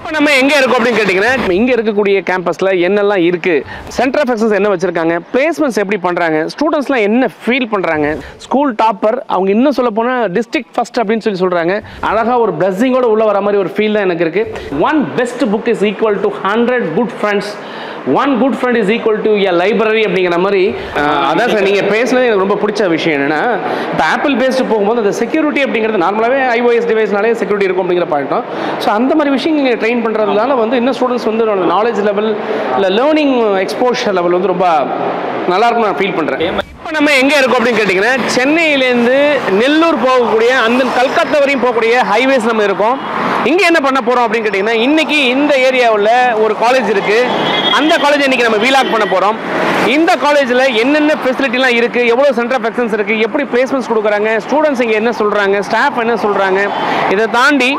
இப்போ நம்ம எங்கே இருக்கோம் அப்படின்னு கேட்டிங்கன்னா, இங்கே இருக்கக்கூடிய கேம்பஸில் என்னெல்லாம் இருக்குது, சென்டர் ஆஃப் எக்ஸலன்ஸ் என்ன வச்சுருக்காங்க, பிளேஸ்மெண்ட்ஸ் எப்படி பண்ணுறாங்க, ஸ்டூடெண்ட்ஸ்லாம் என்ன ஃபீல் பண்ணுறாங்க, ஸ்கூல் டாப்பர் அவங்க இன்னும் சொல்ல போனால் டிஸ்ட்ரிக்ட் ஃபஸ்ட் அப்படின்னு சொல்கிறாங்க. அழகாக ஒரு பிளஸ்ஸிங்கோட உள்ள வர மாதிரி ஒரு ஃபீல் தான் எனக்கு இருக்குது. One best book is equal to 100 good friends, one good friend is equal to a library அப்படிங்கிற மாதிரி. அதான் சார் நீங்கள் பேசுனது எனக்கு ரொம்ப பிடிச்ச விஷயம் என்னென்னா, இப்போ ஆப்பிள் பேஸ்டு போகும்போது அந்த செக்யூரிட்டி அப்படிங்கிறது நார்மலாகவே iOS டிவைஸ்னாலே செக்யூரிட்டி இருக்கும் அப்படிங்கிற பாயிண்ட்டும். ஸோ அந்த மாதிரி விஷயம் நீங்கள் ட்ரெயின் பண்ணுறதுனால வந்து இன்னும் ஸ்டூடெண்ட்ஸ் வந்து நாலேஜ் லெவல் இல்லை லேர்னிங் எக்ஸ்போஷர் லெவல் வந்து ரொம்ப நல்லாயிருக்கும் நான் ஃபீல் பண்ணுறேன். இப்போ நம்ம எங்கே இருக்கோம் அப்படின்னு கேட்டிங்கன்னா, சென்னையிலேருந்து நெல்லூர் போகக்கூடிய அந்த கல்கத்தா வரையும் போகக்கூடிய ஹைவேஸ் நம்ம இருக்கோம். இங்கே என்ன பண்ண போகிறோம் அப்படின்னு கேட்டிங்கன்னா, இன்றைக்கி இந்த ஏரியாவில் ஒரு காலேஜ் இருக்குது. அந்த காலேஜ் இன்றைக்கி நம்ம வீலாக் பண்ண போகிறோம். இந்த காலேஜில் என்னென்ன ஃபெசிலிட்டிலாம் இருக்குது, எவ்வளோ சென்டர் ஆஃப் எக்ஸலன்ஸ் இருக்குது, எப்படி பிளேஸ்மெண்ட்ஸ் கொடுக்குறாங்க, ஸ்டூடெண்ட்ஸ் இங்கே என்ன சொல்கிறாங்க, ஸ்டாஃப் என்ன சொல்கிறாங்க, இதை தாண்டி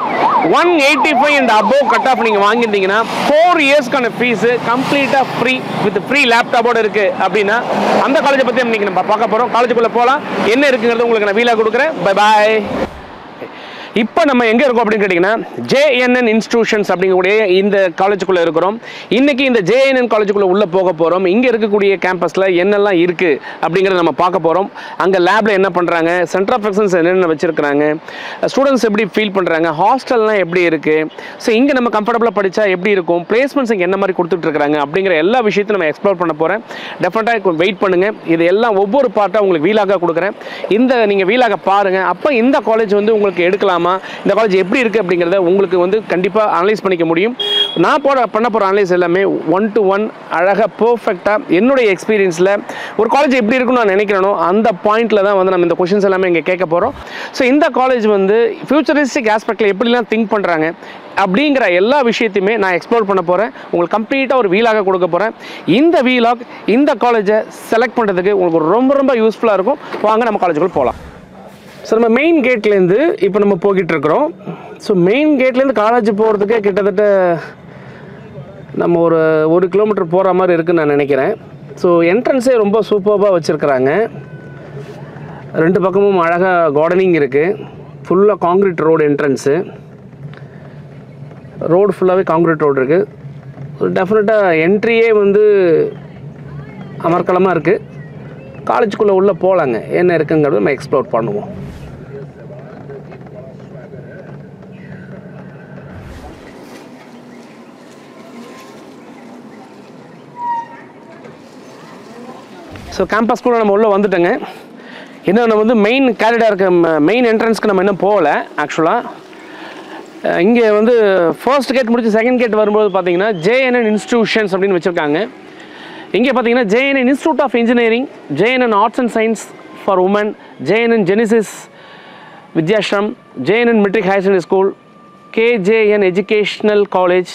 185 அண்ட் அபோவ் கட் ஆஃப் நீங்கள் வாங்கியிருந்தீங்கன்னா 4 இயர்ஸ்க்கான ஃபீஸு கம்ப்ளீட்டாக ஃப்ரீ வித் ஃப்ரீ லேப்டாப்போடு இருக்குது அப்படின்னா அந்த காலேஜை பற்றி இன்றைக்கி நம்ம பார்க்க போகிறோம். காலேஜுக்குள்ளே போகலாம், என்ன இருக்குங்கிறது உங்களுக்கு நான் வீலாக கொடுக்குறேன். Bye bye. இப்போ நம்ம எங்கே இருக்கோம் அப்படின்னு கேட்டிங்கன்னா, JNN இன்ஸ்டிடியூஷன்ஸ் அப்படிங்கக்கூடிய இந்த காலேஜுக்குள்ளே இருக்கிறோம். இன்றைக்கி இந்த JNN காலேஜுக்குள்ளே உள்ளே போக போகிறோம். இங்கே இருக்கக்கூடிய கேம்பஸில் என்னெல்லாம் இருக்குது அப்படிங்கிறத நம்ம பார்க்க போகிறோம். அங்கே லேபில் என்ன பண்ணுறாங்க, சென்டர் ஆஃப் எக்ஸலன்ஸ் என்னென்ன வச்சுருக்கிறாங்க, ஸ்டூடெண்ட்ஸ் எப்படி ஃபீல் பண்ணுறாங்க, ஹாஸ்டல்லாம் எப்படி இருக்குது, ஸோ இங்கே நம்ம கம்ஃபர்டபுளாக படித்தா எப்படி இருக்கும், பிளேஸ்மெண்ட்ஸ் இங்கே என்ன மாதிரி கொடுத்துட்ருக்காங்க அப்படிங்கிற எல்லா விஷயத்தையும் நம்ம எக்ஸ்ப்ளோர் பண்ண போகிறேன். டெஃபினட்டாக வெயிட் பண்ணுங்கள். இது எல்லாம் ஒவ்வொரு பார்ட்டாக உங்களுக்கு வீலாக கொடுக்குறேன். இந்த நீங்கள் வீலாக பாருங்கள். அப்போ இந்த காலேஜ் வந்து உங்களுக்கு எடுக்கலாம், இந்த காலேஜ் எப்படி இருக்குது அப்படிங்கிறத உங்களுக்கு வந்து கண்டிப்பாக அனலைஸ் பண்ணிக்க முடியும். நான் பண்ண போகிற அனலைஸ் எல்லாமே 1 to 1 அழகாக பர்ஃபெக்டாக என்னுடைய எக்ஸ்பீரியன்ஸில் ஒரு காலேஜ் எப்படி இருக்குன்னு நான் நினைக்கிறேனோ அந்த பாயிண்டில் தான் வந்து நம்ம இந்த கொஷின்ஸ் எல்லாமே இங்கே கேட்க போகிறோம். ஸோ இந்த காலேஜ் வந்து ஃபியூச்சரிஸ்டிக் ஆஸ்பெக்டில் எப்படிலாம் திங்க் பண்ணுறாங்க அப்படிங்கிற எல்லா விஷயத்தையுமே நான் எக்ஸ்ப்ளோர் பண்ண போகிறேன். உங்களுக்கு கம்ப்ளீட்டாக ஒரு வீலாக கொடுக்க போகிறேன். இந்த வீலாக் இந்த காலேஜை செலக்ட் பண்ணுறதுக்கு உங்களுக்கு ரொம்ப ரொம்ப யூஸ்ஃபுல்லாக இருக்கும். வாங்க நம்ம காலேஜுக்குள்ள போகலாம். ஸோ நம்ம மெயின் கேட்லேருந்து இப்போ நம்ம போய்கிட்டு இருக்கிறோம். ஸோ மெயின் கேட்லேருந்து காலேஜ் போகிறதுக்கே கிட்டத்தட்ட நம்ம ஒரு 1 கிலோமீட்டர் போகிற மாதிரி இருக்குதுன்னு நான் நினைக்கிறேன். ஸோ என்ட்ரன்ஸே ரொம்ப சூப்பராக வச்சுருக்கிறாங்க. 2 பக்கமும் அழகாக கார்டனிங் இருக்குது. ஃபுல்லாக காங்க்ரீட் ரோடு என்ட்ரன்ஸு. ரோடு ஃபுல்லாகவே காங்க்ரீட் ரோடு இருக்குது. டெஃபினட்டாக என்ட்ரியே வந்து அமர்க்கலமாக இருக்குது. காலேஜுக்குள்ளே உள்ளே போகலாங்க, என்ன இருக்குங்கிறது நம்ம எக்ஸ்ப்ளோர் பண்ணுவோம். ஸோ கேம்பஸ்குள்ளே நம்ம உள்ளே வந்துட்டோங்க. இன்னும் நம்ம வந்து மெயின் கேரிடாக இருக்க மெயின் என்ட்ரன்ஸ்க்கு நம்ம இன்னும் போகலை. ஆக்சுவலாக இங்கே வந்து ஃபர்ஸ்ட் கேட் முடிச்சு செகண்ட் கேட் வரும்போது பார்த்தீங்கன்னா JNN இன்ஸ்டிடியூஷன்ஸ் அப்படின்னு வச்சுருக்காங்க. இங்கே பார்த்தீங்கன்னா JNN institute of engineering, JNN arts and science for women, JNN Genesis Vidyashram, JNN matric higher secondary school, KJN educational college,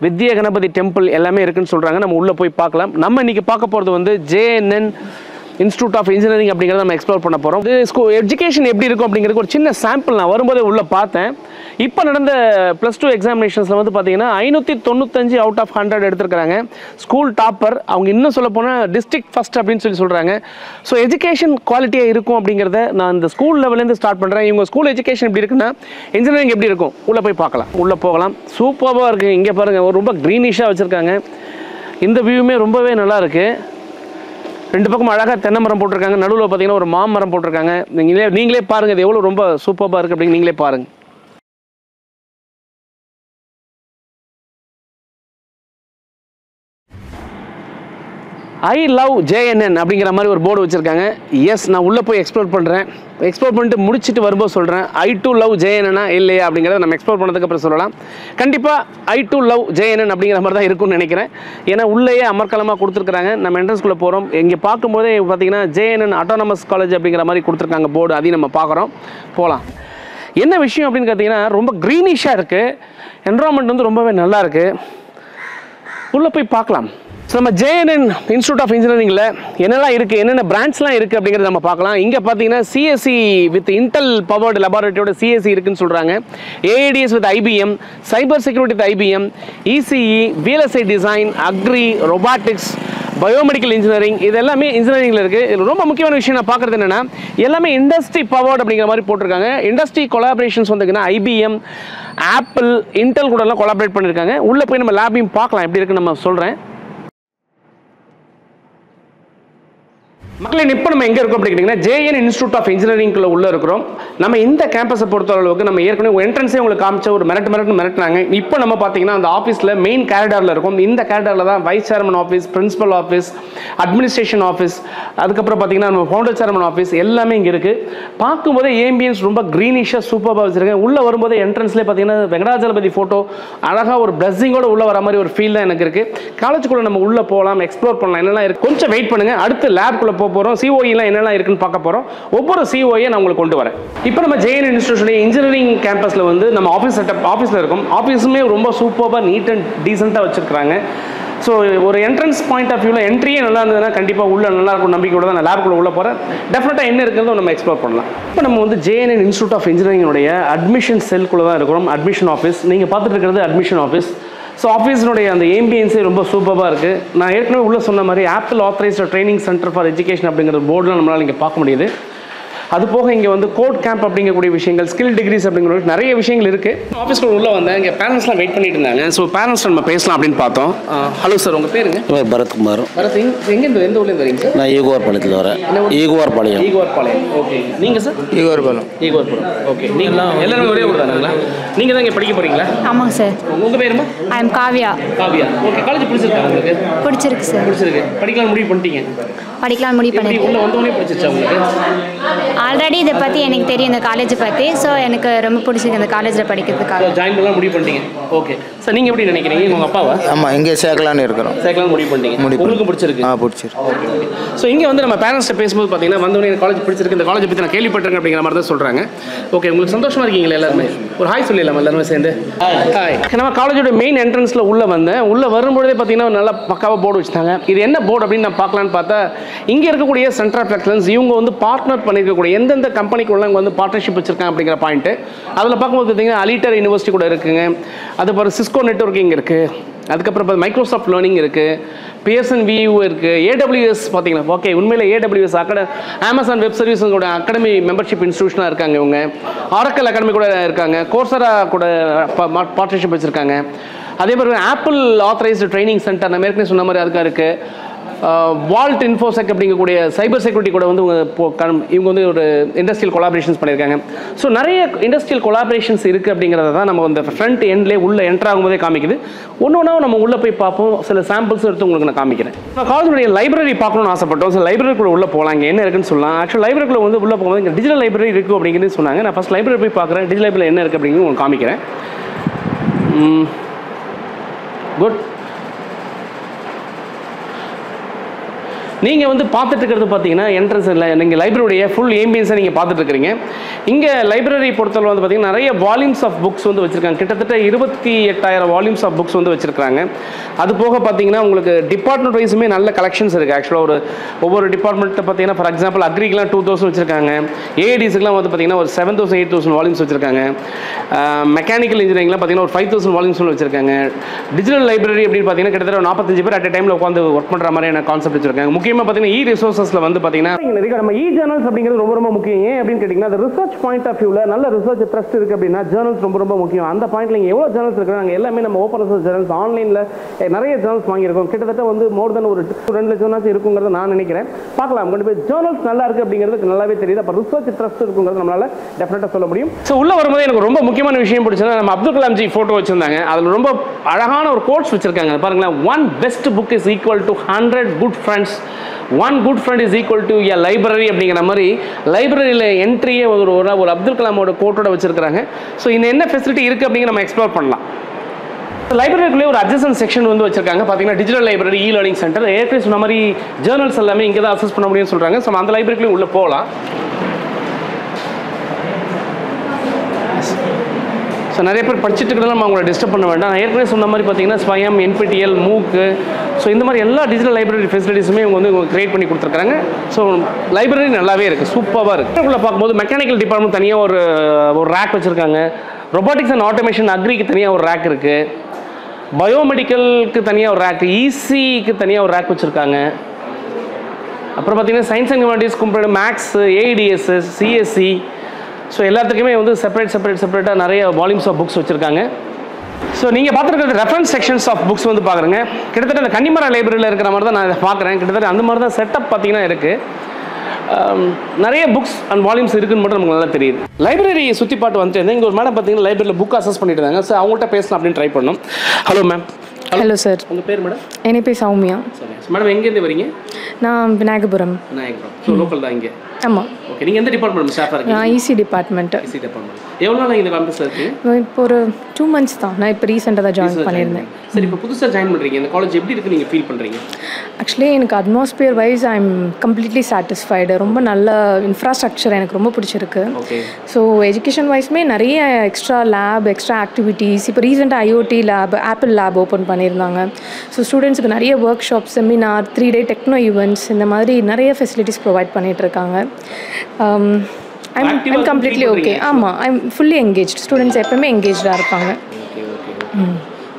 Vidya Ganapathi temple எல்லாமே இருக்குன்னு சொல்கிறாங்க. நம்ம உள்ளே போய் பார்க்கலாம். நம்ம இன்றைக்கி பார்க்க போகிறது வந்து JNN இன்ஸ்டியூட் ஆஃப் இன்ஜினியரிங் அப்படிங்கிறத நம்ம எக்ஸ்ப்ளோர் பண்ண போகிறோம். இது எஜுகேஷன் எப்படி இருக்கும் அப்படிங்கிறது ஒரு சின்ன சாம்பிள் நான் வரும்போதே உள்ளே பார்த்தேன். இப்போ நடந்த +2 எக்ஸாமினேஷன்ஸில் வந்து பார்த்தீங்கன்னா 595 அவுட் ஆஃப் 100 எடுத்திருக்கிறாங்க. ஸ்கூல் டாப்பர் அவங்க இன்னும் சொல்ல போனால் டிஸ்ட்ரிக்ட் ஃபஸ்ட் அப்படின்னு சொல்கிறாங்க. ஸோ எஜுகேஷன் குவாலிட்டியாக இருக்கும் அப்படிங்கிறத நான் இந்த ஸ்கூல் லெவலேருந்து ஸ்டார்ட் பண்ணுறேன். இவங்க ஸ்கூல் எஜுகேஷன் எப்படி இருக்குன்னா இன்ஜினியரிங் எப்படி இருக்கும் உள்ளே போய் பார்க்கலாம். உள்ளே போகலாம். சூப்பராக இருக்குது. இங்கே பாருங்கள், ஒரு ரொம்ப க்ரீனிஷாக வச்சுருக்காங்க. இந்த வியூவுமே ரொம்பவே நல்லா இருக்குது. 2 பக்கம் அழகாக தென்னை மரம் போட்டிருக்காங்க. நடுவில் பார்த்தீங்கன்னா ஒரு மாமரம் போட்டிருக்காங்க. நீங்களே பாருங்கள், இது எவ்வளோ ரொம்ப சூப்பராக இருக்குது அப்படின்னு நீங்களே பாருங்கள். ஐ லவ் JNN அப்படிங்கிற மாதிரி ஒரு போர்டு வச்சுருக்காங்க. எஸ், நான் உள்ளே போய் எக்ஸ்ப்ளோர் பண்ணுறேன். எக்ஸ்ப்ளோர் பண்ணிட்டு முடிச்சுட்டு வரும்போது சொல்கிறேன் I too love JNN இல்லையா அப்படிங்கிறத நம்ம எக்ஸ்ப்ளோர் பண்ணதுக்கு அப்புறம் சொல்லலாம். கண்டிப்பாக I too love JNN அப்படிங்கிற மாதிரி தான் இருக்கும்னு நினைக்கிறேன். ஏன்னா உள்ளேயே அமர்க்கலமாக கொடுத்துருக்குறாங்க. நம்ம என்ட்ரன்ஸ்குள்ளே போகிறோம். இங்கே பார்க்கும்போதே பார்த்தீங்கன்னா JNN ஆட்டோனமஸ் காலேஜ் அப்படிங்கிற மாதிரி கொடுத்துருக்காங்க போர்டு. அதையும் நம்ம பார்க்குறோம். போகலாம். என்ன விஷயம் அப்படின்னு பார்த்தீங்கன்னா ரொம்ப க்ரீனிஷாக இருக்குது. என்விரான்மெண்ட் வந்து ரொம்பவே நல்லா இருக்குது. உள்ளே போய் பார்க்கலாம். ஸோ நம்ம JNN இன்ஸ்டியூட் ஆஃப் இன்ஜினியரிங்கில் என்னெல்லாம் இருக்குது, என்னென்ன பிரான்ச்லாம் இருக்குது அப்படிங்கிறத நம்ம பார்க்கலாம். இங்கே பார்த்தீங்கன்னா CSE வித் இன்டெல் பவர்டு லெபார்டரியோட CSE இருக்குன்னு சொல்கிறாங்க. AADS with IBM, cyber security with IBM, ECE, VLSI design, agri, robotics, biomedical engineering, இது எல்லாமே இன்ஜினியரிங்கில் இருக்குது. இதில் ரொம்ப முக்கியமான விஷயம் நான் பார்க்குறது என்னென்னா எல்லாமே இண்டஸ்ட்ரி பவர்டு அப்படிங்கிற மாதிரி போட்டிருக்காங்க. இண்டஸ்ட்ரி கொலாபரேஷன்ஸ் வந்துங்கன்னா IBM, ஆப்பிள், இன்டெல் கூட எல்லாம் கொலாபரேட் பண்ணியிருக்காங்க. உள்ளே போய் நம்ம லேபையும் பார்க்கலாம் எப்படி இருக்குன்னு நம்ம சொல்கிறேன். மக்களே, இப்போ நம்ம எங்கே இருக்கோம் அப்படின்னா JN இன்ஸ்டியூட் ஆஃப் இன்ஜினியரிங்குள்ள உள்ள இருக்கிறோம். நம்ம இந்த கேம்பஸை பொறுத்த அளவுக்கு நம்ம ஏற்கனவே என்ட்ரன்ஸே உங்களுக்கு காமிச்ச ஒரு மிரட்டினாங்க. இப்போ நம்ம பார்த்தீங்கன்னா அந்த ஆஃபீஸில் மெயின் கேரிடாரில் இருக்கும். இந்த கேரிடாரில் தான் vice chairman office, principal office, administration office, அதுக்கப்புறம் பார்த்தீங்கன்னா நம்ம ஃபவுண்டர் சேர்மன் ஆஃபீஸ் எல்லாமே இங்கே இருக்குது. பார்க்கும்போதே ஏம்பியன்ஸ் ரொம்ப க்ரீனிஷாக சூப்பராக வச்சுருக்கேன். உள்ளே வரும்போது என்ட்ரன்ஸ்லேயே பார்த்தீங்கன்னா வெங்கடாஜலபதி ஃபோட்டோ அழகாக ஒரு பிளஸ்ஸிங்கோடு உள்ளே வர மாதிரி ஒரு ஃபீல் தான் எனக்கு இருக்குது. காலேஜுக்குள்ளே நம்ம உள்ளே போகலாம், எக்ஸ்ப்ளோர் பண்ணலாம், என்னெல்லாம் இருக்குது. கொஞ்சம் வெயிட் பண்ணுங்கள், அடுத்து லேப்குள்ளே போகிறோம். COE எல்லாம் என்னெல்லாம் இருக்குன்னு பார்க்க போகிறோம். ஒவ்வொரு COE நான் உங்களுக்கு கொண்டு வரேன். இப்போ நம்ம JN இன்ஸ்டிடியூஷன் இன்ஜினியரிங் கேம்பஸில் வந்து நம்ம ஆஃபீஸ் செட்டப் ஆஃபீஸில் இருக்கும். ஆஃபீஸுமே ரொம்ப சூப்பராக நீட் அண்ட் டீசெண்டாக வச்சுருக்காங்க. ஸோ ஒரு என்ட்ரன்ஸ் பாயிண்ட் ஆஃப் வியூவில் என்ட்ரியே நல்லா இருந்ததுன்னா கண்டிப்பாக உள்ள நல்லா இருக்கும் நம்பிக்கையோட தான் நான் லேப்குள்ளே உள்ள போகிறேன். டெஃபினட்டாக என்ன இருக்குன்னு நம்ம எக்ஸ்ப்ளோர் பண்ணலாம். இப்போ நம்ம வந்து JNN இன்ஸ்டியூட் ஆஃப் இன்ஜினியரிங்கோடைய அட்மிஷன் செல்குள்ளே தான் இருக்கிறோம். அட்மிஷன் ஆஃபீஸ் நீங்கள் பார்த்துட்டு இருக்கிறது அட்மிஷன் ஆஃபீஸ். ஸோ ஆஃபீஸினுடைய அந்த ஏம்பியன்ஸே ரொம்ப சூப்பராக இருக்குது. நான் ஏற்கனவே உள்ள சொன்ன மாதிரி apple authorised training centre for education அப்படிங்கிற போர்டெலாம் நம்மளால் இங்கே பார்க்க முடியுது. அது போக இங்கே வந்து கோட் கேம்ப் அப்படிங்கக்கூடிய விஷயங்கள், ஸ்கில் டிகிரிஸ் அப்படிங்கிற நிறைய விஷயங்கள் இருக்குது. ஆஃபீஸ்க்குள்ள உள்ளே வந்தேன், இங்கே பேரண்ட்ஸ்லாம் வெயிட் பண்ணிட்டு இருந்தாங்க. ஸோ பேரண்ட்ஸ் நம்ம பேசலாம் அப்படின்னு பார்த்தோம். ஹலோ சார், உங்கள் பேருங்க? பரத்குமார். பரத், எங்கேருந்து எந்த ஊர்லேருந்து வரீங்க சார்? நான் ஈகுவார்பாளையத்தில் வரேன். ஈகுவார்பாளையம். ஓகே. நீங்கள் சார்? ஈகுவார்பாளையம். ஓகே. நீங்கள் எல்லாரும் ஒரே ஊர் தானுங்களா? நீங்கள் தான் இங்கே படிக்க போகிறீங்களா? ஆமாங்க சார். உங்கள் பேருமா? I am Kavya. Okay. College பிடிச்சிருக்கா உங்களுக்கு? பிடிச்சிருக்கு சார். பிடிச்சிருக்கு. படிக்கலாம் முடிவு பண்ணிட்டீங்க? படிக்கலாம் முடிவு பண்ணிருக்கேன். உள்ள வந்தோடனே பிடிச்சிருச்சா உங்களுக்கு? ஆல்ரெடி இதை பற்றி எனக்கு தெரியும், இந்த காலேஜை பற்றி. ஸோ எனக்கு ரொம்ப பிடிச்சிருக்கு இந்த காலேஜில் படிக்கிறதுக்காக. ஜாயின் பண்ணலாம் முடிவு பண்ணிட்டீங்க. ஓகே சார், நீங்கள் எப்படி நினைக்கிறீங்க? உங்கள் அப்பாவா? ஆமாம், இங்கே சேர்க்கலான்னு இருக்கிறோம். சேர்க்கலாம் முடிவு பண்ணிட்டீங்க. உங்களுக்கு பிடிச்சிருக்கு? பிடிச்சிருக்கு. ஓகே. ஸோ இங்கே வந்து நம்ம பேரண்ட்ஸ்ட்ட பேசும்போது பார்த்தீங்கன்னா வந்தோடனே எனக்கு காலேஜ் பிடிச்சிருக்கு, இந்த காலேஜை பற்றி நான் கேள்விப்பட்டிருக்கேன் அப்படிங்கிற மாதிரி தான் சொல்கிறாங்க. ஓகே, உங்களுக்கு சந்தோஷமாக இருக்கீங்களா எல்லாருமே? ஒரு ஹாய் சொல்லிடலாமா எல்லாருமே சேர்ந்து? ஹாய். நம்ம காலேஜோட மெயின் என்ட்ரன்ஸில் உள்ளே வந்தேன். உள்ளே வரும்பொழுதே பார்த்தீங்கன்னா நல்லா பக்காவாக போர்டு வச்சுட்டாங்க. இது என்ன போர்டு அப்படின்னு நான் பார்க்கலான்னு பார்த்தா இங்கே இருக்கக்கூடிய சென்டர் ஆஃப் எக்ஸலன்ஸ் இவங்க வந்து பார்ட்னர் பண்ணியிருக்கக்கூடிய எந்தெந்த கம்பெனிக்குள்ள இங்கே வந்து பார்ட்னர்ஷிப் வச்சிருக்காங்க அப்படிங்கிற பாயிண்ட். அதில் பார்க்கும்போது பார்த்தீங்கன்னா அலிட்டர் யூனிவர்சிட்டி கூட இருக்குங்க. அதுக்கப்புறம் சிஸ்கோ நெட்வொர்க்கிங் இருக்குது. அதுக்கப்புறம் மைக்ரோசாஃப்ட் லேர்னிங் இருக்குது, பியர்சன் VU இருக்குது, AWS பார்த்தீங்கன்னா ஓகே உண்மையில் AWS அமேசான் வெப் சர்வீஸோட அகாடமி மெம்பர்ஷிப் இன்ஸ்டியூஷனாக இருக்காங்க இவங்க. ஆரக்கல் அகாடமி கூட இருக்காங்க. கோர்சரா கூட பார்ட்னர்ஷிப் வச்சுருக்காங்க. அதே மாதிரி ஆப்பிள் ஆத்தரைஸ்டு ட்ரைனிங் சென்டர் நம்ம ஏற்கனவே சொன்ன மாதிரி அதுக்காக இருக்குது. வால்ட் இன்ஃபோசெக் அப்படிங்கக்கூடிய சைபர் செக்யூரிட்டி கூட வந்து இவங்க வந்து ஒரு இண்டஸ்ட்ரியல் கொலாபரேஷன்ஸ் பண்ணியிருக்காங்க. ஸோ நிறைய இண்டஸ்ட்ரியல் கொலாபரேஷன்ஸ் இருக்குது அப்படிங்கிறத தான் நம்ம இந்த ஃப்ரண்ட் எண்ட்லேயே உள்ளே என்ட்ரு ஆகும்போதே காமிக்குது. ஒன்று ஒன்றா நம்ம உள்ளே போய் பார்ப்போம். சில சாம்பிள்ஸ் எடுத்து உங்களுக்கு நான் காமிக்கிறேன். நான் காலேஜுடைய லைப்ரரி பார்க்கணும்னு ஆசைப்பட்டோம். ஸோ லைப்ரரிக்குள்ளே உள்ளே போகலாம். இங்கே என்ன இருக்குன்னு சொல்லலாம். ஆக்சுவல் லைப்ரரிக்குள்ளே வந்து உள்ளே போகும்போது இங்கே டிஜிட்டல் லைப்ரரி இருக்குது அப்படிங்கிறது சொன்னாங்க. நான் ஃபஸ்ட் லைப்ரரி போய் பார்க்குறேன். டிஜிட்டல் லைப்ரரி என்ன இருக்குது அப்படிங்கிறது உங்களுக்கு காமிக்கிறேன். குட். நீங்கள் வந்து பார்த்துட்டு இருக்கிறது பார்த்தீங்கன்னா என்ட்ரன்ஸ் இல்லை, நீங்கள் லைப்ரரியுடைய ஃபுல் ஏம்பியன்ஸை நீங்கள் பார்த்துட்டு இருக்கிறீங்க. இங்கே லைப்ரரி பொறுத்தவரை வந்து பார்த்தீங்கன்னா நிறைய வால்யூம்ஸ் ஆஃப் புக்ஸ் வந்து வச்சுருக்காங்க. கிட்டத்தட்ட 28,000 வால்யூம்ஸ் ஆஃப் புக்ஸ் வந்து வச்சுருக்காங்க. அது போக பார்த்தீங்கன்னா உங்களுக்கு டிபார்ட்மெண்ட் வைஸுமே நல்ல கலெக்ஷன்ஸ் இருக்குது. ஆக்சுவலாக ஒவ்வொரு டிபார்ட்மெண்ட்டை பார்த்தீங்கன்னா ஃபார் எக்ஸாம்பிள் அக்ரிக்கெலாம் 2000 வச்சுருக்காங்க. AADSக்குலாம் வந்து பார்த்தீங்கன்னா ஒரு 7,000 8,000 வால்யூம்ஸ் வச்சுருக்காங்க. மெக்கானிக்கல் இன்ஜினியரிங்லாம் பார்த்தீங்கன்னா ஒரு 5,000 வால்யூம்ஸ் வச்சுருக்காங்க. டிஜிட்டல் லைப்ரரி அப்படின்னு பார்த்தீங்கன்னா கிட்டத்தட்ட 45 பேர் அட் டைமில் உட்காந்து ஒர்க் பண்ணுற மாதிரியான கான்செப்ட் வச்சுருக்காங்க. முக்கியமாக பார்த்தீங்கன்னா ரிசோர்ஸஸில் வந்து பார்த்தீங்கன்னா நம்ம ஜேர்னல்ஸ் அப்படிங்கிறது ரொம்ப ரொம்ப முக்கியம். ஏன் அப்படின்னு கேட்டிங்கன்னா அந்த ரிசர்ச் பாயிண்ட் ஆஃப் வியூவில் நல்ல ரிசர்ச் ட்ரஸ்ட் இருக்குது அப்படின்னா ஜேர்னல்ஸ் ரொம்ப ரொம்ப முக்கியம். அந்த பாயிண்ட்ல இங்கே எவ்வளோ ஜேர்னல்ஸ் இருக்குது, நாங்கள் எல்லாமே நம்ம ஓப்பன் ரிசர்ச் ஜேர்னல்ஸ் ஆன்லைனில் நிறைய ஜேர்னல்ஸ் வாங்கியிருக்கோம். கிட்டத்தட்ட வந்து மோர் தென் ஒரு 2 லட்சம் இருக்குங்கிறத நான் நினைக்கிறேன். பார்க்கலாம், கொண்டு போய் ஜேர்னல்ஸ் நல்லா இருக்குது அப்படிங்கிறது நல்லாவே தெரியுது. அப்போ ரிசர்ச் ட்ரஸ்ட் இருக்குங்கிறது நம்மளால் டெஃபினட்டாக சொல்ல முடியும். ஸோ உள்ள வரும்போது எனக்கு ரொம்ப முக்கியமான விஷயம் பிடிச்சது, நம்ம அப்துல் கலாம் ஜி ஃபோட்டோ வச்சிருந்தாங்க. அதில் ரொம்ப அழகான ஒரு கோட்ஸ் வச்சிருக்காங்க. பாருங்களேன், 1 best book is equal to 100 good friends, 1 good friend is equal to a library அப்படிங்கிற மாதிரி லைப்ரரியில் என்ட்ரியே ஒரு அப்துல் கலாமோட கோட்டோட வச்சிருக்காங்க. ஸோ இந்த என்ன ஃபெசிலிட்டி இருக்குது அப்படிங்கிற நம்ம எக்ஸ்ப்ளோர் பண்ணலாம். லைப்ரரிக்குள்ளே ஒரு அட்ஜசன்ட் செக்ஷன் வந்து வச்சிருக்காங்க. பார்த்தீங்கன்னா டிஜிட்டல் லைப்ரரி, லேர்னிங் சென்டர். ஏற்கனவே சொன்ன மாதிரி ஜேர்னல்ஸ் எல்லாமே இங்கே தான் அக்சஸ் பண்ண முடியும்னு சொல்கிறாங்க. ஸோ அந்த லைப்ரரிக்குள்ளே உள்ளே போகலாம். ஸோ நிறைய பேர் படிச்சுட்டு இருக்கிறதால நம்ம அவங்கள டிஸ்டர்ப் பண்ண வேண்டாம். நான் ஏற்கனவே சொன்ன மாதிரி பார்த்தீங்கன்னா ஸ்வயம், NPTEL, MOOC, ஸோ இந்த மாதிரி எல்லா டிஜிட்டல் லைப்ரரி ஃபெசிலிட்டிஸுமே இவங்க வந்து கிரியேட் பண்ணி கொடுத்துருக்காங்க. ஸோ லைப்ரரி நல்லாவே இருக்குது, சூப்பராக இருக்குது. இதுக்குள்ளே பார்க்கும்போது மெக்கானிக்கல் டிபார்ட்மெண்ட் தனியாக ஒரு ரேக் வச்சுருக்காங்க. ரொபாட்டிக்ஸ் அண்ட் ஆட்டோமேஷன் அக்ரிக்கு தனியாக ஒரு ரேக் இருக்குது. பயோமெடிக்கலுக்கு தனியாக ஒரு ரேக், ECக்கு தனியாக ஒரு ரேக் வச்சுருக்காங்க. அப்புறம் பார்த்தீங்கன்னா science and humanities, computer, maths, AEDS, CSE, so எல்லாத்துக்குமே வந்து செப்பரேட்டாக நிறைய வால்யூம்ஸ் ஆஃப் புக்ஸ் வச்சுருக்காங்க. ஸோ நீங்கள் பார்த்துருக்கிறது ரெஃபரன்ஸ் செக்ஷன்ஸ் ஆஃப் புக்ஸ் வந்து பார்க்குறேங்க. கிட்டத்தட்ட இந்த கன்னிமரா லைப்ரரியில் இருக்கிற மாதிரி தான் நான் இதை பார்க்குறேன். கிட்டத்தட்ட அந்த மாதிரி தான் செட்டப் பார்த்தீங்கன்னா இருக்குது. நிறைய புக்ஸ் அண்ட் வால்யூம்ஸ் இருக்குன்னு மட்டும் நமக்கு நல்லா தெரியுது. லைப்ரரியை சுற்றி பாட்டு வந்துட்டு இருந்தேன். இங்கே ஒரு மேடம் பார்த்தீங்கன்னா லைப்ரரியில் புக் அசஸ் பண்ணிட்டு இருந்தாங்க. ஸோ அவங்கள்ட்ட பேசலாம் அப்படின்னு ட்ரை பண்ணோம். Hello ma'am. Hello sir. உங்கள் பேர் மேடம்? என் பேர் சௌமியா. மேடம் எங்கேருந்து வரீங்க? நான் விநாயகபுரம். ஸோ லோக்கல் தான் இங்கே. ஆமாம். ஓகே, நீங்கள் எந்த டிபார்ட்மெண்ட் ஸ்டாஃபாக இருக்கீங்க? நான் EC டிபார்ட்மெண்ட்டு. EC department. எவ்வளோ நாள் இந்த காம்பஸில் இருக்குது? இப்போ ஒரு 2 months தான். நான் இப்போ ரீசெண்டாக தான் ஜாயின் பண்ணியிருந்தேன். சரி, இப்போ புதுசாக ஜாயின் பண்ணுறீங்க. இந்த காலேஜ் எப்படி இருக்குது நீங்கள் ஃபீல் பண்ணுறீங்க? ஆக்சுவலி எனக்கு atmosphere wise I am completely satisfied. ரொம்ப நல்ல இன்ஃப்ராஸ்ட்ரக்சர் எனக்கு ரொம்ப பிடிச்சிருக்கு. ஓகே. ஸோ எஜுகேஷன் வைஸ்மே நிறைய எக்ஸ்ட்ரா லேப், எக்ஸ்ட்ரா ஆக்டிவிட்டீஸ். இப்போ ரீசெண்டாக IoT lab, Apple lab open பண்ணியிருந்தாங்க. ஸோ ஸ்டூடெண்ட்ஸுக்கு நிறைய workshop, seminar, 3-day techno events, இந்த மாதிரி நிறைய ஃபெசிலிட்டிஸ் ப்ரொவைட் பண்ணிகிட்ருக்காங்க. I'm completely okay. ஆமாம், I'm fully engaged. ஸ்டூடெண்ட்ஸ் எப்பவுமே எங்கேஜாக இருப்பாங்க.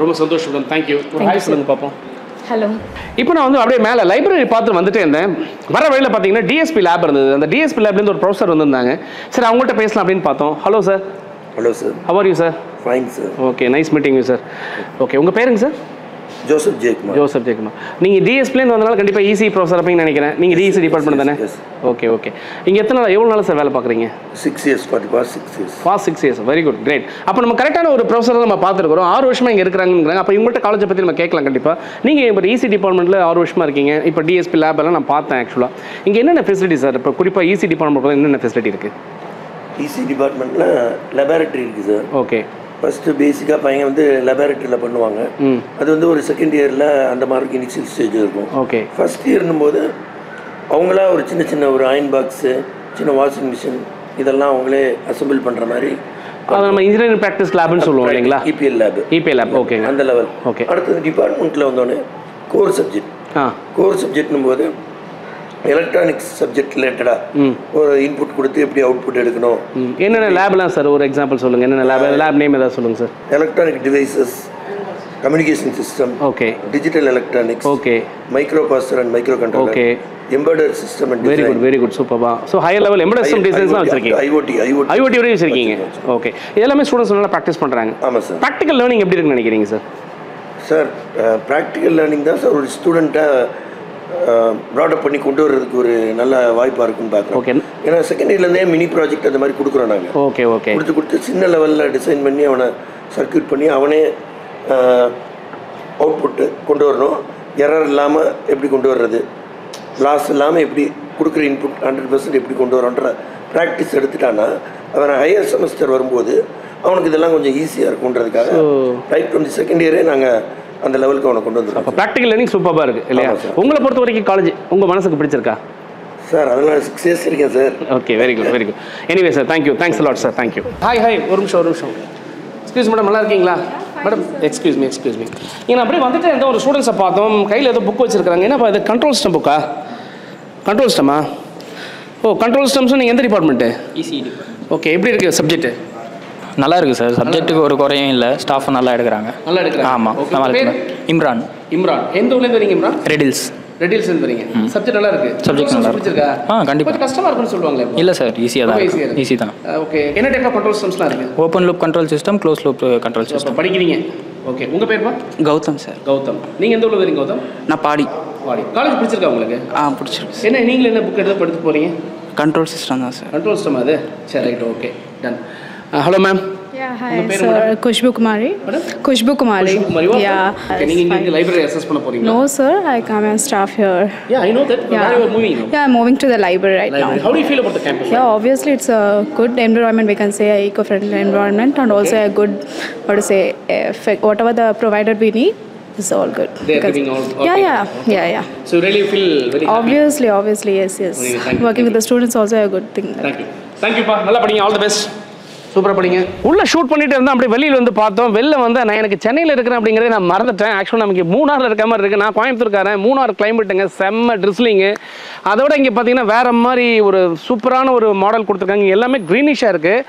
ரொம்ப சந்தோஷம் மேடம். தேங்க்யூ. ஹாய் சொல்லுங்க பார்ப்போம். ஹலோ. இப்போ நான் வந்து அப்படியே மேலே லைப்ரரி பார்த்து வந்துட்டே இருந்தேன். வர வழியில் பார்த்தீங்கன்னா DSP லேப் இருந்தது. அந்த DSP லேப்லேருந்து ஒரு ப்ரொஃபஸர் வந்திருந்தாங்க. சரி, அவங்கள்ட்ட பேசலாம் அப்படின்னு பார்த்தோம். Hello sir. Hello sir. How are you sir? Fine sir. Okay, nice meeting you sir. Okay, உங்கள் பேருங்க sir? Joseph Jayakumar. Joseph Jayakumar. நீங்கள் DSPலேருந்து வந்தனால கண்டிப்பாக EC ப்ரொஃபஸர் இருப்பீங்கன்னு நினைக்கிறேன். நீங்கள் DEC டிபார்ட்மெண்ட் தானே? ஓகே. இங்கே எவ்வளோ நாள் சார் வேலை பார்க்குறீங்க? 6 years. Past 6 years. Very good, great. அப்போ நம்ம கரெக்டான ஒரு ப்ரொஃபஸரை நம்ம பார்த்துருக்குறோம். 6 வருஷமாக இங்கே இருக்கிறாங்கிறாங்க. அப்போ இவங்கள்ட்ட காலேஜை பற்றி நம்ம கேட்கலாம் கண்டிப்பாக. நீங்கள் இப்போ EC டிபார்ட்மெண்ட்டில் 6 வருஷமாக இருக்கீங்க. இப்போ DSP லேப் எல்லாம் நான் பார்த்தேன் ஆக்சுவலாக. இங்கே என்னென்ன ஃபெசிலிட்டி சார்? இப்போ குறிப்பாக EC டிபார்ட்மெண்ட் என்னென்ன ஃபெசிலிட்டி இருக்குது? EC டிபார்ட்மெண்ட்டில் லெபார்ட்டரி இருக்குது சார். ஓகே. ஃபஸ்ட்டு பேசிக்காக பையன் வந்து லெபார்ட்டரியில் பண்ணுவாங்க. அது வந்து ஒரு செகண்ட் இயரில் அந்த மாதிரி இனிஷியல் ஸ்டேஜ் இருக்கும். ஓகே. ஃபஸ்ட் இயர்னும் போது அவங்களா ஒரு சின்ன ஒரு அயன் பாக்ஸு, சின்ன வாஷிங் மிஷின், இதெல்லாம் அவங்களே அசம்பிள் பண்ணுற மாதிரி. அது நம்ம இன்ஜினியரிங் ப்ராக்டிஸ் லேப்னு சொல்லுவோம் இல்லைங்களா? EPL lab. ஓகே, அந்த லெவல். ஓகே. அடுத்தது டிபார்ட்மெண்ட்டில் வந்தோடனே கோர் சப்ஜெக்ட்னும் போது எலக்ட்ரானிக்ஸ் சப்ஜெக்ட் ரிலேட்டடாக ஒரு இன்புட் கொடுத்து எப்படி அவுட்புட் எடுக்கணும். என்னென்ன லேப்லாம் சார் ஒரு எக்ஸாம்பிள் சொல்லுங்கள். என்னென்ன லேப் நேம் ஏதாவது சொல்லுங்கள் sir. Electronic devices, communication system, okay, digital electronics, okay, micro processor and micro controller, okay, embedded system and very good சூப்பர்பா. So higher level embedded system டிசைன்ஸ்லாம் வச்சிருக்கீங்க. IoT வரையும் வச்சிருக்கீங்க. ஓகே, இதெல்லாமே ஸ்டூடெண்ட்ஸ் நல்லா ப்ராக்டிஸ் பண்ணுறாங்க. ஆமாம் சார். ப்ராக்டிக்கல் லேர்னிங் எப்படி இருக்குன்னு நினைக்கிறீங்க சார்? சார், ப்ராக்டிக்கல் லேர்னிங் தான் சார் ஒரு ஸ்டூடெண்ட்டை ப்ராடப் பண்ணி கொண்டு வர்றதுக்கு ஒரு நல்ல வாய்ப்பாக இருக்குன்னு பார்க்குறோம். ஓகே. ஏன்னா செகண்ட் இயர்லேருந்தே மினி ப்ராஜெக்ட் அந்த மாதிரி கொடுக்குறோம் நாங்கள். ஓகே. கொடுத்து சின்ன லெவலில் டிசைன் பண்ணி அவனை சர்க்யூட் பண்ணி அவனே அவுட்புட்டு கொண்டு வரணும். எரர் இல்லாமல் எப்படி கொண்டு வர்றது, லாஸ் இல்லாமல் எப்படி கொடுக்குற இன்புட் 100% எப்படி கொண்டு வரோன்ற ப்ராக்டிஸ் எடுத்துட்டான்னா அவன் ஹையர் செமஸ்டர் வரும்போது அவனுக்கு இதெல்லாம் கொஞ்சம் ஈஸியாக இருக்குன்றதுக்காக ரைட் ஃப்ரம் தி செகண்ட் இயரே நாங்கள் அந்த லெவலுக்கு அவனை கொண்டு வந்துடும். அப்போ ப்ராக்டிக்கல் லேர்னிங் சூப்பராக இருக்குது இல்லையா? உங்களை பொறுத்த வரைக்கும் காலேஜ் உங்கள் மனசுக்கு பிடிச்சிருக்கா சார்? அதெல்லாம் 6 years இருக்கேன் sir. Okay, very good. Anyway sir, thanks lot sir, thank you. Hi, ஒரு நிமிஷம். எக்ஸ்கியூஸ் மேடம், நல்லா இருக்கீங்களா மேடம்? Excuse me. நீங்கள் அப்படியே வந்துட்டு எந்த ஒரு ஸ்டூடெண்ட்ஸை பார்த்தோம், கையில் ஏதோ புக் வச்சுருக்காங்க. என்னப்பா இது? கண்ட்ரோல் சிஸ்டம் புக்கா? கண்ட்ரோல் சிஸ்டமா? Control systems. நீங்கள் எந்த டிபார்ட்மெண்ட்டு? EC department. ஓகே, எப்படி இருக்குது சப்ஜெக்ட்டு? நல்லா இருக்குது சார். சப்ஜெக்ட்டுக்கு ஒரு குறையும் இல்லை. ஸ்டாஃபும் நல்லா எடுக்கிறாங்க. ஆமாம், நல்லா இருக்கு. இம்ரான். எந்த ஊர்லேருந்து வரீங்க இம்ரான்? ரெடில்ஸ் வரீங்க. சப்ஜெக்ட் நல்லா இருக்கு. சப்ஜெக்ட் நல்லா இருக்கு. கண்டிப்பாக. கஷ்டமாக இருக்குன்னு சொல்லுவாங்களே? இல்லை சார், ஈஸியாக தான். ஈஸி தான். ஓகே. என்ன டைப் ஆஃப் கண்ட்ரோல் சிஸ்டம்ஸ்லாம் இருக்குது? Open loop control system, close loop control system. படிக்கிறீங்க. ஓகே, உங்கள் பேர்ப்பா? கௌதம் சார். நீங்கள் எந்த ஊரில் வரீங்க கௌதம்? நான் பாடி. காலேஜ் பிடிச்சிருக்கா உங்களுக்கு? பிடிச்சிருக்கு. என்ன நீங்களும் என்ன புக் எடுத்து படித்து போகிறீங்க? கண்ட்ரோல் சிஸ்டம் தான் சார். கண்ட்ரோல் சிஸ்டம் அது? சரி, right, okay, done. Hello ma'am. Yeah, hi sir. Khushbu Kumari. Yeah. நீங்க இங்க library access பண்ண போறீங்களா? No sir, I'm a staff here. Yeah, I know that. Where you are moving now? Yeah, I'm moving to the library right now. How do you feel about the campus? Yeah, obviously it's a good environment, we can say, eco-friendly environment, and also a good, whatever the provider we need is all good. They are giving all. Yeah. So you really feel very happy? Obviously, yes. Working with the students also a good thing. Thank you pa. நல்லா படிங்க. All the best. So சூப்பராக படிங்க. உள்ளே shoot பண்ணிட்டு இருந்தோம், அப்படியே வெளியில் வந்து பார்த்தோம். வெளில வந்து நான் எனக்கு சென்னையில் இருக்கிறேன் அப்படிங்கிறதே நான் மறந்துட்டேன். ஆக்சுவலாக நமக்கு மூணாரில் இருக்க மாதிரி இருக்குது. நான் கோயம்புத்தூர்காரன். மூணார் கிளைமேட்டுங்க, செம்ம ட்ரிஸ்லிங்கு. அதோட இங்கே பார்த்தீங்கன்னா வேறு மாதிரி ஒரு சூப்பரான ஒரு மாடல் கொடுத்துருக்காங்க. எல்லாமே க்ரீனிஷாக இருக்குது.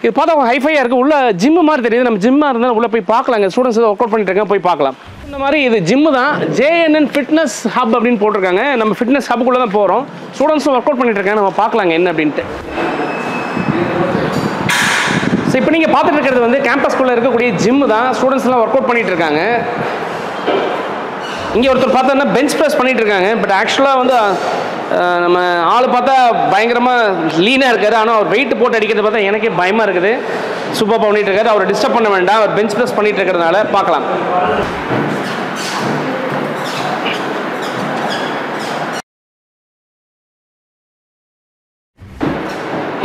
இது பார்த்தா ஹைஃபையாக இருக்குது. உள்ள ஜிம்மு மாதிரி தெரியுது. நம்ம ஜிம்மாக இருந்தால் உள்ளே போய் பார்க்கலாங்க. ஸ்டூடெண்ட்ஸ் ஒர்க் அவுட் பண்ணிட்டு இருக்காங்க, போய் பார்க்கலாம். இந்த மாதிரி இது ஜிம்மு தான். JNN ஃபிட்னஸ் ஹப் அப்படின்னு போட்டிருக்காங்க. நம்ம ஃபிட்னஸ் ஹப்புக்குள்ளே தான் போகிறோம். ஸ்டூடெண்ட்ஸும் ஒர்க் அவுட் பண்ணிட்டு இருக்காங்க. நம்ம பார்க்கலாங்க என்ன அப்படின்ட்டு. ஸோ இப்போ நீங்கள் பார்த்துட்டு இருக்கிறது வந்து கேம்பஸ்குள்ளே இருக்கக்கூடிய ஜிம்மு தான். ஸ்டூடெண்ட்ஸ்லாம் ஒர்க் அவுட் பண்ணிட்டு இருக்காங்க. இங்கே ஒருத்தர் பார்த்தோன்னா பெஞ்ச் ப்ரெஸ் பண்ணிட்டு இருக்காங்க. பட் ஆக்சுவலாக வந்து நம்ம ஆள் பார்த்தா பயங்கரமாக லீனாக இருக்காரு. ஆனால் அவர் வெயிட் போட்டு அடிக்கிறது பார்த்தா எனக்கே பயமாக இருக்குது. சூப்பராக பண்ணிட்டு இருக்காரு. அவரை டிஸ்டர்ப் பண்ண வேண்டாம். அவர் பெஞ்ச் ப்ரெஸ் பண்ணிட்டு இருக்கிறதுனால பார்க்கலாம்.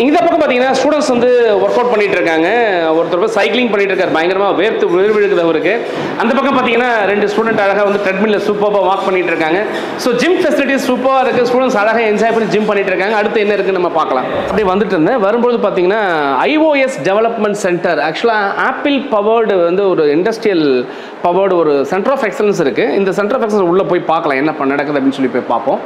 இந்த பக்கம் பார்த்தீங்கன்னா ஸ்டூடெண்ட்ஸ் வந்து ஒர்க் அவுட் பண்ணிட்டு இருக்காங்க. ஒருத்தர் போய் சைக்கிளிங் பண்ணிட்டு இருக்காரு. பயங்கரமாக வேர்த்து விழுகுது அவருக்கு. அந்த பக்கம் பார்த்தீங்கன்னா 2 ஸ்டூடெண்ட் அழகாக வந்து ட்ரெட்மில்ல சூப்பராக வாக் பண்ணிட்டு இருக்காங்க. ஸோ ஜிம் ஃபெசிலிட்டிஸ் சூப்பராக இருக்குது. ஸ்டூடெண்ட்ஸ் அழகாக என்ஜாய் பண்ணி ஜிம் பண்ணிட்டு இருக்காங்க. அடுத்து என்ன இருக்குன்னு நம்ம பார்க்கலாம். அப்படியே வந்துட்டு இருந்தேன். வரும்போது பார்த்தீங்கன்னா IOS டெவலப்மெண்ட் சென்டர். ஆக்சுவலாக ஆப்பிள் பவர்டு வந்து ஒரு இண்டஸ்ட்ரியல் பவர்டு ஒரு சென்டர் ஆஃப் எக்ஸலன்ஸ் இருக்குது. இந்த சென்டர் ஆஃப் எக்ஸலன்ஸ் உள்ளே போய் பார்க்கலாம் என்ன நடக்குது அப்படின்னு சொல்லி போய் பார்ப்போம்.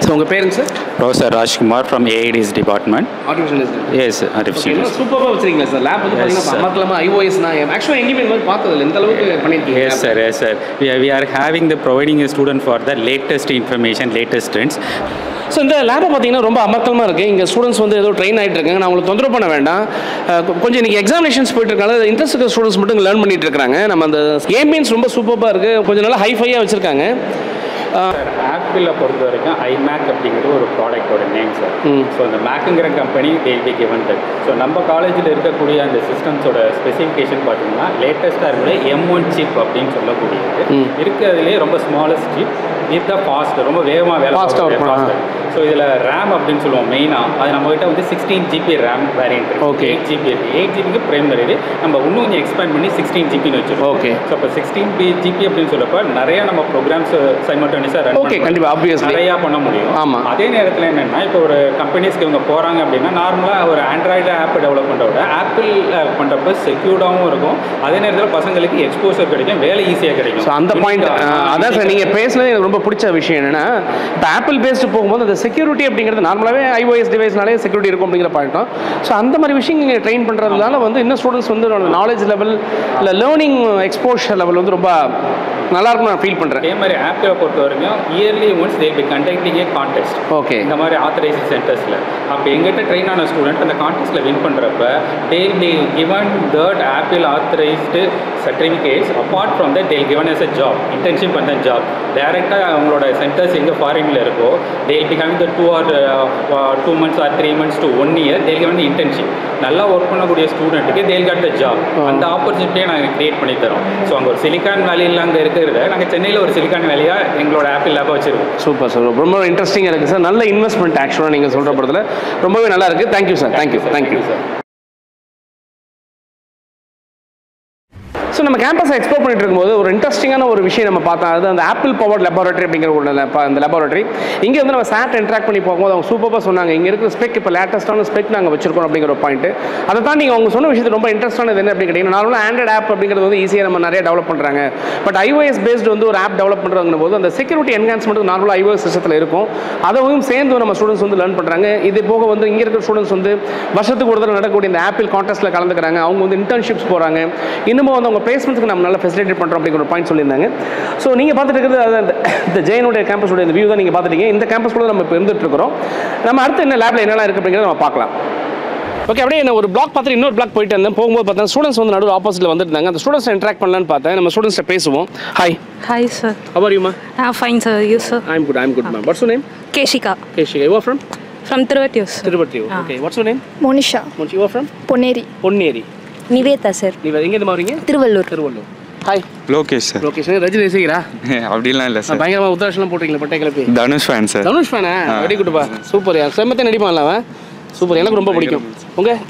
ஸோ உங்கள் பேருங்க sir? Professor Rajkumar from AIDS department. Artificial intelligence. Yes, artificial intelligence. சூப்பராக வச்சிருக்கீங்களா சார்? லேப் வந்து பார்த்தீங்கன்னா அமர்க்கலமாக IOS நான் ஆக்சுவலாக எங்கேயுமே இந்த மாதிரி பார்த்ததில்லை. இந்த அளவுக்கு பண்ணியிருக்கீங்க. Yes sir, yes sir. We are having the providing a student for the latest information, latest trends. So இந்த லேபை பார்த்தீங்கன்னா ரொம்ப அமர்க்கலமாக இருக்குது. இங்கே ஸ்டூடெண்ட்ஸ் வந்து ஏதோ ட்ரெயின் ஆகிட்டு இருக்காங்க. நான் உங்களுக்கு தொந்தரவு பண்ண வேண்டாம். கொஞ்சம் இன்றைக்கி எக்ஸாமினேஷன்ஸ் போயிட்டு இருக்காங்க. இன்ட்ரெஸ்ட் இருக்கிற ஸ்டூடெண்ட்ஸ் மட்டும் இங்கே லேர்ன் பண்ணிட்டு இருக்காங்க. நம்ம அந்த ஏம்பியன்ஸ் ரொம்ப சூப்பராக இருக்குது. கொஞ்சம் நல்லா ஹைஃபையாக வச்சுருக்காங்க. ஆப்பிளை பொறுத்த வரைக்கும் iMac அப்படிங்கிற ஒரு ப்ராடக்டோட நேம் சார். ஸோ இந்த மேக்குங்கிற கம்பெனி தேல் கிவன் தட். ஸோ நம்ம காலேஜில் இருக்கக்கூடிய அந்த சிஸ்டம்ஸோட ஸ்பெசிஃபிகேஷன் பார்த்தீங்கன்னா லேட்டஸ்ட்டாக இருக்கிற M1 சிப் அப்படின்னு சொல்லக்கூடியது இருக்கிறதுலே ரொம்ப ஸ்மாலஸ்ட் சிப். இது ஃபாஸ்ட், ரொம்ப வேகமாக வேலை ஃபாஸ்ட். ஸோ இதில் ரேம் அப்படின்னு சொல்லுவோம் மெயினாக. அது நம்மகிட்ட வந்து 16 GB ரேம் வேரியன்ட் இருக்குது. ஓகே. 8 GB இருக்குது. 8 GB பிரைமரி. நம்ம இன்னும் கொஞ்சம் எக்ஸ்பேண்ட் பண்ணி 16 GB வச்சுருக்கோம். ஓகே. ஸோ இப்போ 16 GB அப்படின்னு சொல்லப்போ நிறைய நம்ம ப்ரோக்ராம்ஸ் சைமல்டேனியஸாக ரன் ஓகே, கண்டிப்பாக ஆப்வியஸ்லி நிறையா பண்ண முடியும். ஆமாம். அதே நேரத்தில் என்னென்னா இப்போ ஒரு கம்பெனிஸ்க்கு இவங்க போகிறாங்க அப்படின்னா நார்மலாக ஒரு ஆண்ட்ராய்டு ஆப் டெவலப் பண்ணுறத விட ஆப்பிள் பண்ணுறப்ப செக்யூர்டாகவும் இருக்கும். அதே நேரத்தில் பசங்களுக்கு எக்ஸ்போசர் கிடைக்கும், வேலை ஈஸியாக கிடைக்கும். ஸோ அந்த பாயிண்ட் அதான் சார் நீங்கள் பேசுனது எனக்கு ரொம்ப பிடிச்ச விஷயம் என்னென்னா, இப்போ ஆப்பிள் பேஸ்டு போகும்போது அந்த செக்யூரிட்டி அப்படிங்கிறது நார்மலாகவே iOS டிவைஸ்னாலே செக்யூரிட்டி இருக்கும் அப்படிங்கிற பாயிண்ட்டும். ஸோ அந்த மாதிரி விஷயம் நீங்கள் ட்ரெயின் பண்ணுறதுனால வந்து இன்னும் ஸ்டூடெண்ட்ஸ் வந்து நாலேஜ் லெவல் இல்லை லேர்னிங் எக்ஸ்போஷர் லெவல் வந்து ரொம்ப நல்லாயிருக்கும் நான் ஃபீல் பண்ணுறேன். அதே மாதிரி ஆப்பிளை பொறுத்த வரைக்கும் yearly once they be conducting a contest. Okay. இந்த மாதிரி ஆத்தரைஸ்ட் சென்டர்ஸில் அப்போ எங்கிட்ட ட்ரெயின் ஆன ஸ்டூடெண்ட் அந்த கான்டெஸ்ட்டில் வின் பண்ணுறப்ப they'll be given that Apple authorised certificates. Apart from that they'll given as a job, internship பண்ண ஜாப். டைரெக்டாக அவங்களோட சென்டர்ஸ் எங்கே ஃபாரினில் இருக்கோ they'll be coming the 2 months or 3 months to 1 year they'll given the internship. நல்லா work பண்ணக்கூடிய ஸ்டூடெண்ட்டுக்கு தேல் கட் த ஜாப். அந்த ஆப்பர்ச்சுனிட்டியை நாங்கள் கிரியேட் பண்ணி தரோம். ஸோ அங்கே ஒரு சிலிக்கான் வேலியில் அங்கே இருக்கிறத நாங்கள் சென்னையில் ஒரு சிலிக்கான் வேலியாக எங்களோட ஆப்பிள் லேபாக வச்சுருக்கோம். சூப்பர் சார், ரொம்ப இன்ட்ரெஸ்டிங்காக இருக்குது சார். நல்ல இன்வெஸ்ட்மெண்ட் ஆக்சுவலாக நீங்கள் சொல்கிற படத்தில் ரொம்பவே நல்லா இருக்குது. Thank you sir. Thank you sir. So நம்ம கேம்பஸை எக்ஸ்ப்ளோர் பண்ணிட்டு இருக்கும்போது ஒரு இன்ட்ரெஸ்டிங்கான ஒரு விஷயம் நம்ம பார்த்தோம். அது அந்த ஆப்பிள் பவர் லெபார்ட்டரி அப்படிங்கிற ஒரு அந்த லெபார்ட்டரி. இங்கே வந்து நம்ம சாட் இன்ட்ராக்ட் பண்ணி போகும்போது அவங்க சூப்பராக சொன்னாங்க, இங்கே இருக்கிற ஸ்பெக் இப்போ லேட்டஸ்ட்டான ஸ்பெக் நாங்கள் வச்சிருக்கோம் அப்படிங்கிற ஒரு பாயிண்ட். அதை தான் நீங்கள் அவங்க சொன்ன விஷயத்து ரொம்ப இன்ட்ரெஸ்டானது என்ன அப்படின்னு கேட்டிங்கன்னா, நார்மலாக ஆண்ட்ராய்ட் ஆப் அப்படிங்கிறது வந்து ஈஸியாக நம்ம நிறைய டெவலப் பண்ணுறாங்க. பட் iOS பேஸ்டு வந்து ஒரு ஆப் டெவலப் பண்ணுறாங்க போது அந்த செக்யூரிட்டி என்ஹான்ஸ்மெண்ட் நார்மலாக iOS சிஸ்டத்தில் இருக்கும். அதையும் சேர்ந்து நம்ம ஸ்டூடெண்ட்ஸ் வந்து லேர்ன் பண்ணுறாங்க. இது போக வந்து இங்கே இருக்கிற ஸ்டூடெண்ட்ஸ் வந்து வருஷத்துக்கு ஒரு தடவை நடக்கக்கூடிய இந்த ஆப்பிள் கான்டெஸ்ட்டில் கலந்துக்கிறாங்க. அவங்க வந்து இன்டர்ன்ஷிப்ஸ் போகிறாங்க. இன்னமும் வந்து அவங்க பிளேஸ்மெண்ட்ஸ்க்கு நம்ம நல்லா ஃபெசிலிட்டேட் பண்ணுறோம் அப்படிங்கிற ஒரு பாயிண்ட் சொல்லியிருந்தாங்க. ஸோ நீங்கள் பார்த்துட்டு இருக்கிறது இந்த ஜெயனுடைய கேம்பஸோட இந்த வியூ தான் நீங்கள் பார்த்துட்டீங்க. இந்த கேம்பஸ் கூட நம்ம இப்போ இருந்துட்டு இருக்கிறோம். நம்ம அடுத்து என்ன லேபில் என்னெல்லாம் இருக்குது அப்படிங்கிறத நம்ம பார்க்கலாம். ஓகே, அப்படியே என்ன ஒரு பிளாக் பார்த்துட்டு இன்னொரு பிளாக் போயிட்டு இருந்தேன். போகும்போது பார்த்தா ஸ்டூடெண்ட்ஸ் வந்து நடுவில் ஆப்போசிட்டில் வந்துருந்தாங்க. அந்த ஸ்டூடெண்ட்ஸ் இன்ட்ராக்ட் பண்ணலான்னு பார்த்தேன். நம்ம ஸ்டூடெண்ட்ஸ்ட்ட பேசுவோம். Hi. Hi sir. How are you ma? Fine sir. You sir? I'm good ma'am. What's your name? Keshika. You are from? From Tiruvallur sir. Tiruvallur. Okay. What's your name? Monisha. You are from? Ponneri. Niveta sir. Niveta. எங்க இருந்து வரீங்க? Tiruvallur. Hi. Lokesh sir. Lokesh Rajini ரசிகரா? அப்படிலாம் இல்லை sir. பயங்கரமாக உத்தரவாஷெல்லாம் போட்டிங்களா பட்டை கிளப்பி? Dhanush fan sir. தனுஷ் ஃபேனா? வெரி குட்பா. சூப்பர் யார். செம்மத்தை நடிப்பான்ல அவன். சூப்பர், எனக்கு ரொம்ப பிடிக்கும்.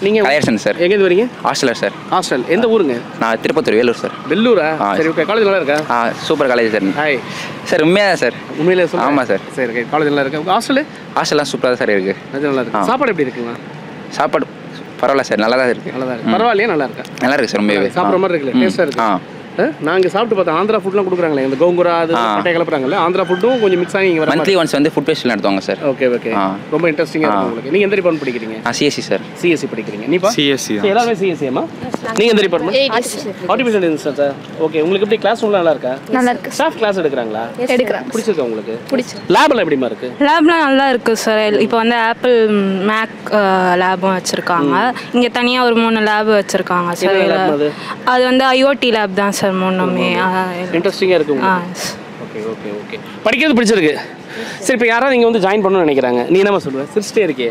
நீங்கள் கலையரசன் சார். எங்கேருந்து வரீங்க? Hosteller sir. ஹாஸ்டல் எந்த ஊருங்க? நான் திருப்பத்தூர், வேலூர் சார். வெள்ளூரா? சரி, ஓகே. காலேஜ் நல்லா இருக்கா? Super college sir. Hi sir. உண்மையாக சார்? உண்மையிலே சார். ஆமாம் சார். சரி, ஓகே. காலேஜ் நல்லா இருக்கு. ஹாஸ்டல்லாம் சூப்பராக சார் இருக்குது. அது நல்லா இருக்கு. சாப்பாடு எப்படி இருக்குங்களா? சாப்பாடு பரவாயில்ல சார் நல்லா தான் இருக்குது. நல்லா தான் இருக்கு. பரவாயில்லையா? நல்லா இருக்கா? நல்லா இருக்குது சார் ரொம்பவே. சாப்பிட்ற மாதிரி இருக்குல்ல, டேஸ்ட்டாக இருக்கு. நாங்கள் சாப்பிட்டு பார்த்தோம், ஆந்திரா ஃபுட்லாம் கொடுக்குறாங்களே, இந்த கோங்குரா அது பட்டை கலப்புறாங்கல்ல, ஆந்திரா ஃபுட்டும் கொஞ்சம் மிக்ஸ் ஆகி இங்கே வர மந்த்லி ஒன்ஸ் வந்து ஃபுட் ஃபெஸ்டிவல் நடத்துவாங்க சார். ஓகே ஓகே, ரொம்ப இன்ட்ரெஸ்டிங்காக இருக்கும் உங்களுக்கு. நீங்கள் எந்த டிபார்ட்மெண்ட் படிக்கிறீங்க? CSC sir. சிஎஸ்சி படிக்கிறீங்க. நீப்பா? சிஎஸ்சி. எல்லாமே சிஎஸ்சி அம்மா. நீங்கள் எந்த department? Artificial intelligence sir. Okay, உங்களுக்கு எப்படி கிளாஸ் ரூம்லாம் நல்லா இருக்கா? நல்லா இருக்கு. ஸ்டாஃப் கிளாஸ் எடுக்கிறாங்களா? எடுக்கிறாங்க. பிடிச்சிருக்கா உங்களுக்கு? பிடிச்சிருக்கு. லேப்லாம் எப்படிமா இருக்கு? லேப்லாம் நல்லா இருக்குது சார். இப்போ வந்து ஆப்பிள் மேக் லேபும் வச்சுருக்காங்க. இங்கே தனியாக ஒரு 3 லேப் வச்சுருக்காங்க சார். அது வந்து ஐஓடி லேப் தான் சார் 3மே. இன்ட்ரெஸ்டிங்காக இருக்கு உங்களுக்கு? ஓகே ஓகே ஓகே, படிக்கிறது பிடிச்சிருக்கு. சரி, இப்போ யாராவது நீங்கள் வந்து ஜாயின் பண்ணணும்னு நினைக்கிறாங்க, நீ என்னமா சொல்லுவேன்? சிரிச்சிட்டே இருக்கே.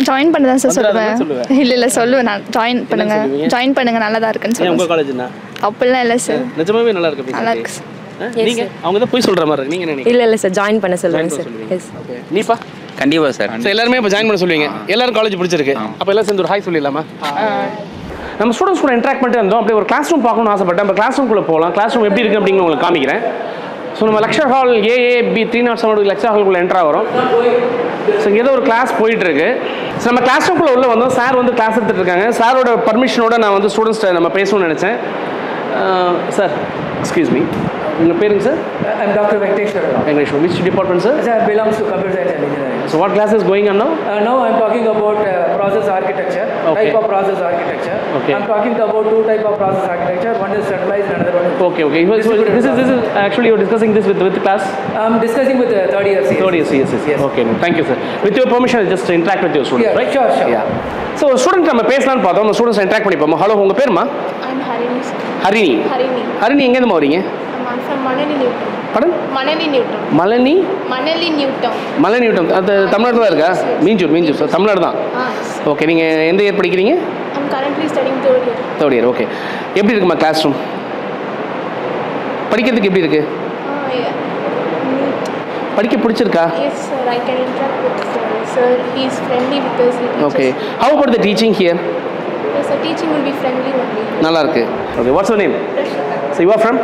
ஜாயின் பண்ண தான் சார் சொல்லுவேன். இல்லை சொல்லுவேன், நான் ஜாயின் பண்ணுங்க, ஜாயின் பண்ணுங்க, நல்லா தான் இருக்குன்னு சொல்லுவேன். உங்கள் காலேஜ்னா அப்படிலாம் இல்லை சார், நிஜமாவே நல்லா இருக்கு. நல்லா இருக்கு சார். நீங்க அவங்க தான் போய் சொல்ற மாதிரி இருக்கு. நீங்க என்ன நினைக்கிறீங்க? இல்லை சார், ஜாயின் பண்ண சொல்லுவேன் சார். எஸ். ஓகே, நீப்பா? கண்டிப்பாக சார். ஸோ எல்லாருமே இப்போ ஜாயின் பண்ண சொல்லுவீங்க. எல்லாரும் காலேஜ் பிடிச்சிருக்கு. அப்போ எல்லாம் சேர்ந்து ஒரு ஹாய் சொல்லிடலாமா? நம்ம ஸ்டூடெண்ட்ஸ் கூட இன்ட்ராக்ட் பண்ணிட்டு இருந்தோம். அப்படியே ஒரு கிளாஸ் ரூம் பார்க்கணும்னு ஆசைப்பட்டேன். நம்ம கிளாஸ் ரூம்குள்ளே போகலாம். கிளாஸ் ரூம் எப்படி இருக்குது அப்படின்னு உங்களுக்கு காமிக்கிறேன். ஸோ நம்ம லெக்சர் ஹால் ஏஏபி 307 லெக்சர் ஹால்குள்ளே என்ட்ரா வரும். ஸோ இங்கே ஏதோ ஒரு கிளாஸ் போயிட்டுருக்கு. ஸோ நம்ம கிளாஸ் ரூம்குள்ளே உள்ளே வந்தோம். சார் வந்து கிளாஸ் எடுத்துகிட்டு இருக்காங்க. சாரோட பர்மிஷனோட நான் வந்து ஸ்டூடெண்ட்ஸ்கிட்ட நம்ம பேசணும்னு நினச்சேன். சார், எக்ஸ்கியூஸ் மீ, உங்கள் பேருங்க sir? I'm Dr. Venkateshwara. Venkateshwara. Which department, sir? Sir, I belong to computer science and engineering. So what class is going on now? Now I'm talking about process architecture, type of process architecture. Okay. I'm talking about 2 type of process architecture. One is centralized, another one is... Okay. So this is actually you're discussing this with the class? I'm discussing with the third year CS. Third year CS. Yes. Okay. No, thank you, sir. With your permission, I'll just interact with your students, Yeah, right? sure. Yeah. So student நம்ம பேசலாம்னு பார்த்தோம். நம்ம students interact பண்ணிப்போம். Hello, உங்க பேருமா? I'm Harini. Harini. Harini எங்க இருந்து வரீங்க? I'm from Manali Newton. Pardon? Manali Newton. Manali Newton. Manali Newton. அது தமிழ்நாடு தான் இருக்கா? மீஞ்சூர் தமிழ்நாடு தான். ஓகே, நீங்க எந்த இயர் படிக்கிறீங்க? I'm currently studying third year. Third year. Okay. எப்படி இருக்குமா கிளாஸ் ரூம்? படிக்கிறதுக்கு எப்படி இருக்கு? படிக்க பிடிச்சிருக்கா? Yes sir, I can interact with sir. He is friendly with us. Okay. How about the teaching here? Yes, the teaching will be friendly only. நல்லா இருக்கு. Okay, what's your name? Rashika. So you are from?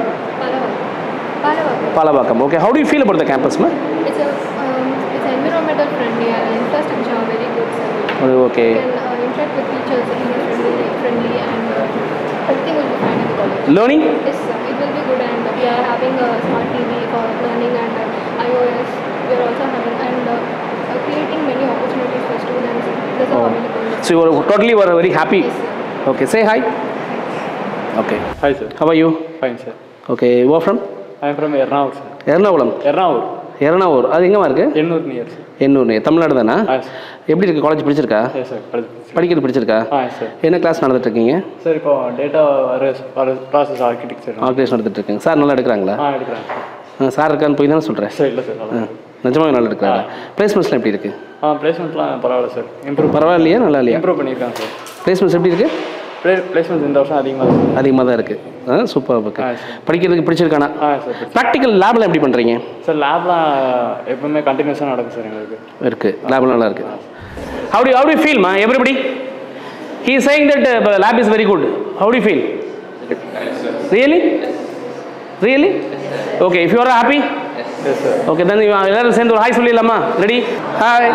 Palavakkam. Okay, how do you feel about the campus, ma? It's environmental friendly and infrastructure very good sir. Okay. You can interact with teachers friendly and everything will be fine in the college. Learning? Yes sir, it will be good and we are having a smart TV for learning and iOS. We are also having and creating many opportunities for students. Those are available. So you were very happy? Yes sir. Okay, say hi. Okay. Hi sir. How are you? Fine sir. Okay, you are from? I am from Ernakulam sir. Ernavur. அது எங்கேமா இருக்கு? எண்ணூர். தமிழ்நாடு தானா? எப்படி இருக்கு college? பிடிச்சிருக்கா? படிக்கிறது பிடிச்சிருக்கா? என்ன class நடந்துட்டு இருக்கீங்க? சார் இப்போ டேட்டா ப்ராசஸ் ஆர்கிடெக்சர் நடந்துட்டு இருக்கீங்க. சார் நல்லா எடுக்கிறாங்களா? எடுக்கிறாங்க. சார் இருக்கான்னு போய் தானே சொல்கிறேன். சார் இல்லை சார், நிஜமாக நல்லா எடுக்கிறாங்க. பிளேஸ்மெண்ட்ஸ்லாம் எப்படி இருக்கு? பிளேஸ்மெண்ட்லாம் பரவாயில்ல சார். பரவாயில்லையா? நல்லா இல்லையா? இம்ப்ரூவ் பண்ணியிருக்காங்க சார். பிளேஸ்மெண்ட்ஸ் எப்படி இருக்கு? பிளேஸ்மெண்ட்ஸ் இந்த வருஷம் அதிகமாக தான் இருக்குது. சூப்பராக இருக்கு. படிக்கிறதுக்கு பிடிச்சிருக்கானா? ப்ராக்டிக்கல் லேப்லாம் எப்படி பண்ணுறீங்க? சார் லேப்லாம் எப்பவுமே கண்டினியூஸாக நடக்கும் சார் எங்களுக்கு. இருக்குது, லேப்லாம் நல்லா இருக்குது. How do you feel, ma? Everybody? He is saying that lab is very good. How do you feel? Really? Okay, if you are happy? Yes sir. Okay, then எல்லாரும் சேர்ந்து ஒரு ஹாய் சொல்லிடலாமா? ரெடி? ஹாய்.